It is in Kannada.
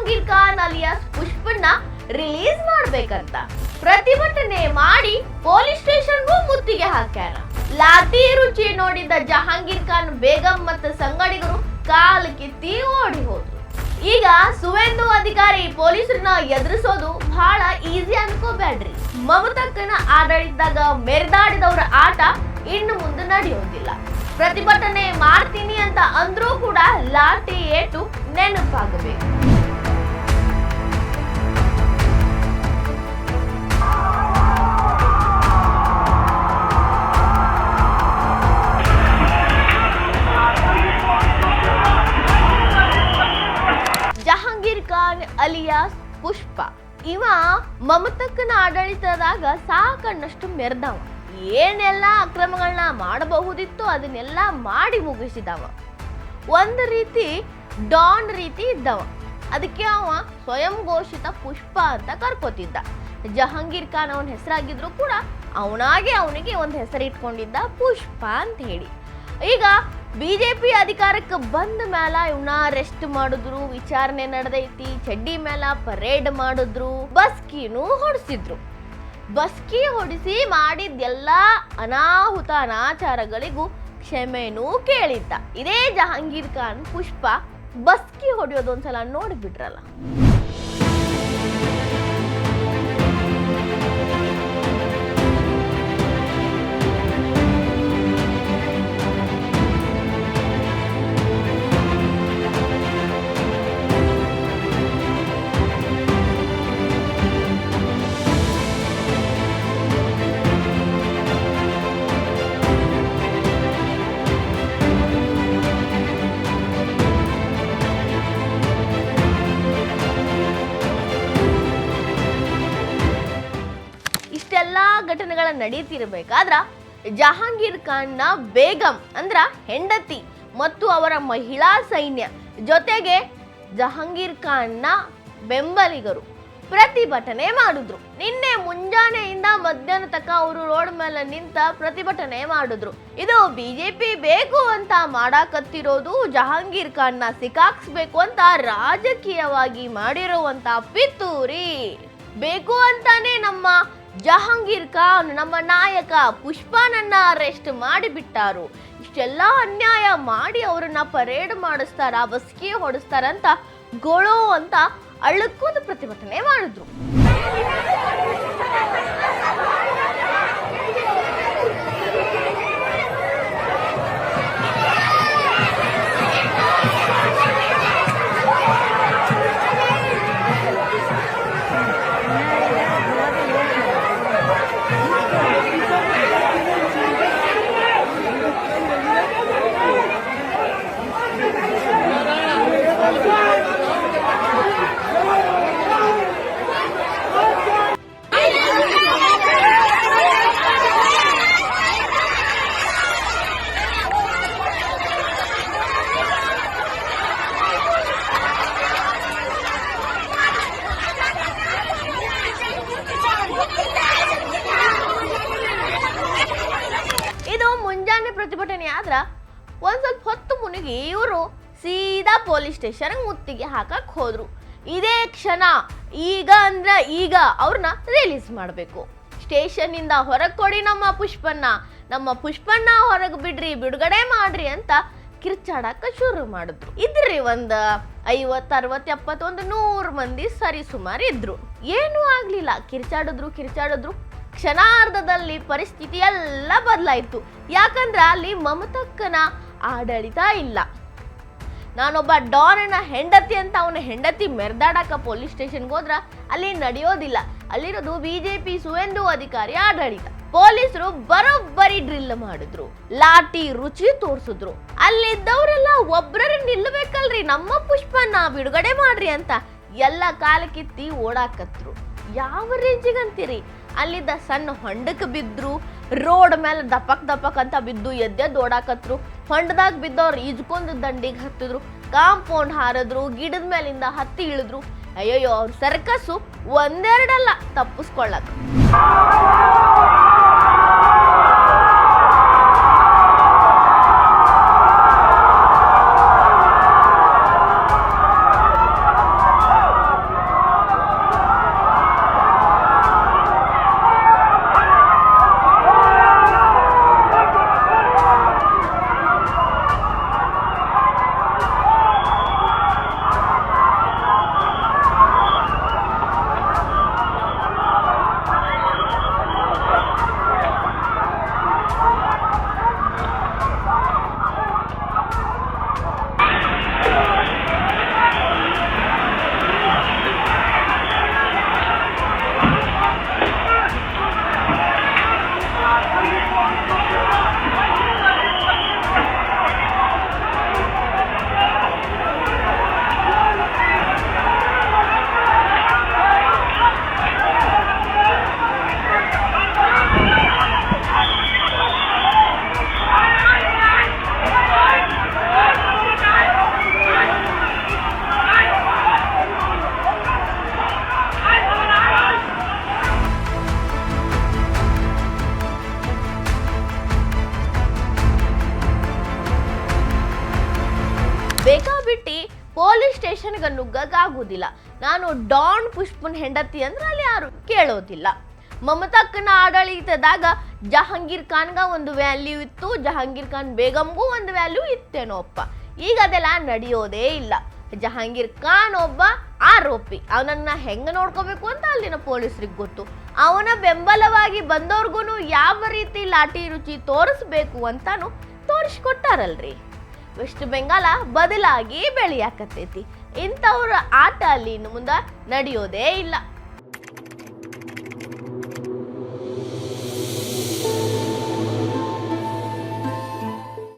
ಜಹಾಂಗೀರ್ ಖಾನ್ ಅಲಿಯಾಸ್ ಪುಷ್ಪನ್ನ ರಿಲೀಸ್ ಮಾಡ್ಬೇಕಂತ ಪ್ರತಿಭಟನೆ ಮಾಡಿ ಪೊಲೀಸ್ ಸ್ಟೇಷನ್ಗೂ ಮುತ್ತಿಗೆ ಹಾಕ್ಯಾರ. ಲಾಠಿ ರುಚಿ ನೋಡಿದ ಜಹಾಂಗೀರ್ ಖಾನ್ ಬೇಗಂ ಮತ್ತು ಸಂಗಡಿಗರು ಕಾಲು ಕಿತ್ತಿ ಓಡಿ ಹೋದ್ರು. ಈಗ ಸುವೇಂದು ಅಧಿಕಾರಿ ಪೊಲೀಸರನ್ನ ಎದುರಿಸೋದು ಬಹಳ ಈಸಿ ಅನ್ಕೋಬೇಡ್ರಿ. ಮಮತಕ್ಕನ ಆಡಳಿತದಾಗ ಮೆರೆದಾಡಿದವರ ಆಟ ಇನ್ನು ಮುಂದೆ ನಡೆಯೋದಿಲ್ಲ. ಪ್ರತಿಭಟನೆ ಮಾಡ್ತೀನಿ ಅಂತ ಅಂದ್ರೂ ಕೂಡ ಲಾಠಿ ಏಟು ನೆನಪಾಗಬೇಕು. ಜಹಾಂಗೀರ್ ಖಾನ್ ಅಲಿಯಾಸ್ ಪುಷ್ಪ ಇವ ಮಮತಕ್ಕನ ಆಡಳಿತದಾಗ ಸಾಕನ್ನಷ್ಟು ಮೆರೆದವ. ಏನೆಲ್ಲ ಅಕ್ರಮಗಳನ್ನ ಮಾಡಬಹುದಿತ್ತು ಅದನ್ನೆಲ್ಲ ಮಾಡಿ ಮುಗಿಸಿದವ. ಒಂದು ರೀತಿ ಡಾನ್ ರೀತಿ ಇದ್ದವ. ಅದಕ್ಕೆ ಅವ ಸ್ವಯಂ ಘೋಷಿತ ಪುಷ್ಪ ಅಂತ ಕರ್ಕೋತಿದ್ದ. ಜಹಾಂಗೀರ್ ಖಾನ್ ಅವನ ಹೆಸರಾಗಿದ್ರು ಕೂಡ ಅವನಿಗೆ ಒಂದು ಹೆಸರು ಇಟ್ಕೊಂಡಿದ್ದ ಪುಷ್ಪ ಅಂತ ಹೇಳಿ. ಈಗ ಬಿಜೆಪಿ ಅಧಿಕಾರಕ್ಕೆ ಬಂದ ಮೇಲೆ ಇವನ್ನ ಅರೆಸ್ಟ್ ಮಾಡಿದ್ರು, ವಿಚಾರಣೆ ನಡೆದೈತಿ, ಚಡ್ಡಿ ಮೇಲೆ ಪರೇಡ್ ಮಾಡಿದ್ರು, ಬಸ್ಕಿನೂ ಹೊಡಿಸಿದ್ರು. ಬಸ್ಕಿ ಹೊಡಿಸಿ ಮಾಡಿದ್ದೆಲ್ಲ ಅನಾಹುತ ಅನಾಚಾರಗಳಿಗೂ ಕ್ಷಮೆನೂ ಕೇಳಿದ್ದ. ಇದೇ ಜಹಾಂಗೀರ್ ಖಾನ್ ಪುಷ್ಪ ಬಸ್ಕಿ ಹೊಡೆಯೋದೊಂದ್ಸಲ ನೋಡಿಬಿಟ್ರಲ್ಲ. ಇಷ್ಟೆಲ್ಲಾ ಘಟನೆಗಳ ನಡೀತಿರ್ಬೇಕಾದ್ರ ಜಹಾಂಗೀರ್ ಖಾನ್ನ ಬೇಗಂ ಅಂದ್ರ ಹೆಂಡತಿ ಮತ್ತು ಅವರ ಮಹಿಳಾ ಸೈನ್ಯ ಜೊತೆಗೆ ಜಹಾಂಗೀರ್ ಖಾನ್ನ ಬೆಂಬಲಿಗರು ಪ್ರತಿಭಟನೆ ಮಾಡಿದ್ರು. ನಿನ್ನೆ ಮುಂಜಾನೆಯಿಂದ ಮಧ್ಯಾಹ್ನ ತನಕ ಅವರು ರೋಡ್ ಮೇಲೆ ನಿಂತ ಪ್ರತಿಭಟನೆ ಮಾಡಿದ್ರು. ಇದು ಬಿಜೆಪಿ ಬೇಕು ಅಂತ ಮಾಡಾಕತ್ತಿರೋದು ಜಹಾಂಗೀರ್ ಖಾನ್ನ ಸಿಕ್ಕಾಕ್ಸ್ಬೇಕು ಅಂತ ರಾಜಕೀಯವಾಗಿ ಮಾಡಿರುವಂತ ಪಿತೂರಿ. ಬೇಕು ಅಂತಾನೆ ನಮ್ಮ ಜಹಾಂಗೀರ್ ಖಾನ್ ನಮ್ಮ ನಾಯಕ ಪುಷ್ಪನನ್ನ ಅರೆಸ್ಟ್ ಮಾಡಿಬಿಟ್ಟಾರು. ಇಷ್ಟೆಲ್ಲ ಅನ್ಯಾಯ ಮಾಡಿ ಅವರನ್ನ ಪರೇಡ್ ಮಾಡಿಸ್ತಾರ, ಬಸ್ಕಿ ಹೊಡಿಸ್ತಾರಂತ ಗೊಳೋ ಅಂತ ಅಳ್ಳಕ್ಕೊಂದು ಪ್ರತಿಭಟನೆ ಮಾಡಿದ್ರು. ಪ್ರತಿಭಟನೆ ಆದ್ರ ಒಂದ್ ಸ್ವಲ್ಪ ಹೊತ್ತು ಮುನಿಗಿ ಇವರು ಸೀದಾ ಪೊಲೀಸ್ ಸ್ಟೇಷನ್ ಮುತ್ತಿಗೆ ಹಾಕಕ್ ಹೋದ್ರು. ಇದೇ ಕ್ಷಣ ಈಗ ಅವ್ರನ್ನ ರಿಲೀಸ್ ಮಾಡಬೇಕು. ಸ್ಟೇಷನ್ ಇಂದ ಹೊರಗೆ ಕೊಡಿ ನಮ್ಮ ಪುಷ್ಪನ್ನ ಹೊರಗೆ ಬಿಡ್ರಿ, ಬಿಡುಗಡೆ ಮಾಡ್ರಿ ಅಂತ ಕಿರ್ಚಾಡಕ ಶುರು ಮಾಡಿದ್ರು. ಇದ್ರಿ ಒಂದ್ 50, 60, 70, 100 ಮಂದಿ ಸರಿ ಸುಮಾರು ಇದ್ರು. ಏನೂ ಆಗ್ಲಿಲ್ಲ. ಕಿರ್ಚಾಡಿದ್ರು. ಕ್ಷಣಾರ್ಧದಲ್ಲಿ ಪರಿಸ್ಥಿತಿ ಎಲ್ಲ ಬದಲಾಯಿತು. ಯಾಕಂದ್ರೆ ಅಲ್ಲಿ ಮಮತಕ್ಕನ ಆಡಳಿತ ಇಲ್ಲ. ನಾನೊಬ್ಬ ಡಾನನ ಹೆಂಡತಿ ಅಂತ ಅವನ ಹೆಂಡತಿ ಮೆರೆದಾಡಕ ಪೊಲೀಸ್ ಸ್ಟೇಷನ್ಗೆ ಹೋದ್ರ ಅಲ್ಲಿ ನಡೆಯೋದಿಲ್ಲ. ಅಲ್ಲಿರೋದು ಬಿಜೆಪಿ ಸುವೇಂದು ಅಧಿಕಾರಿ ಆಡಳಿತ. ಪೊಲೀಸರು ಬರೋಬ್ಬರಿ ಡ್ರಿಲ್ ಮಾಡಿದ್ರು, ಲಾಠಿ ರುಚಿ ತೋರಿಸಿದ್ರು. ಅಲ್ಲಿದ್ದವರೆಲ್ಲ ಒಬ್ರೇ ನಿಲ್ಲಬೇಕಲ್ರಿ, ನಮ್ಮ ಪುಷ್ಪನ್ನ ಬಿಡುಗಡೆ ಮಾಡ್ರಿ ಅಂತ ಎಲ್ಲ ಕಾಲ ಕಿತ್ತಿ ಓಡಾಕತ್ರು. ಯಾವ ರೇಂಜಿಗಂತೀರಿ? ಅಲ್ಲಿದ್ದ ಸಣ್ಣ ಹೊಂಡಕ್ಕೆ ಬಿದ್ರು, ರೋಡ್ ಮೇಲೆ ದಪಕ್ ಅಂತ ಬಿದ್ದು ಎದ್ದೆದ್ದು ಓಡಾಕತ್ರು. ಹೊಂಡದಾಗ ಬಿದ್ದವ್ರು ಈಜ್ಕೊಂಡು ದಂಡಿಗೆ ಹತ್ತಿದ್ರು, ಕಾಂಪೌಂಡ್ ಹಾರದ್ರು, ಗಿಡದ ಮೇಲಿಂದ ಹತ್ತಿ ಇಳಿದ್ರು. ಅಯ್ಯಯ್ಯೋ, ಅವ್ರ ಸರ್ಕಸ್ಸು ಒಂದೆರಡಲ್ಲ ತಪ್ಪಿಸ್ಕೊಳ್ಳಕ್. ಪೊಲೀಸ್ ಸ್ಟೇಷನ್ಗೆ ನುಗ್ಗಕ್ಕಾಗುದಿಲ್ಲ. ನಾನು ಡಾನ್ ಪುಷ್ಪನ್ ಹೆಂಡತಿ ಅಂದ್ರೆ ಅಲ್ಲಿ ಯಾರು ಕೇಳೋದಿಲ್ಲ. ಮಮತಾಕ್ಕನ ಆಡಳಿತದಾಗ ಜಹಾಂಗೀರ್ ಖಾನ್ಗ ಒಂದು ವ್ಯಾಲ್ಯೂ ಇತ್ತು, ಜಹಾಂಗೀರ್ ಖಾನ್ ಬೇಗಂಗೂ ಒಂದು ವ್ಯಾಲ್ಯೂ ಇತ್ತೇನೋಪ್ಪ. ಈಗ ಅದೆಲ್ಲ ನಡೆಯೋದೇ ಇಲ್ಲ. ಜಹಾಂಗೀರ್ ಖಾನ್ ಒಬ್ಬ ಆರೋಪಿ, ಅವನನ್ನ ಹೆಂಗ ನೋಡ್ಕೋಬೇಕು ಅಂತ ಅಲ್ಲಿನ ಪೊಲೀಸರಿಗೆ ಗೊತ್ತು. ಅವನ ಬೆಂಬಲವಾಗಿ ಬಂದವ್ರಿಗೂ ಯಾವ ರೀತಿ ಲಾಠಿ ರುಚಿ ತೋರಿಸ್ಬೇಕು ಅಂತಾನು ತೋರಿಸ್ಕೊಟ್ಟಾರಲ್ರಿ. ವೆಸ್ಟ್ ಬೆಂಗಾಲ ಬದಲಾಗಿ ಬೆಳೆಯಾಕತ್ತೈತಿ. ಇಂಥವ್ರ ಆಟ ಅಲ್ಲಿ ಇನ್ನು ಮುಂದೆ ನಡೆಯೋದೇ ಇಲ್ಲ.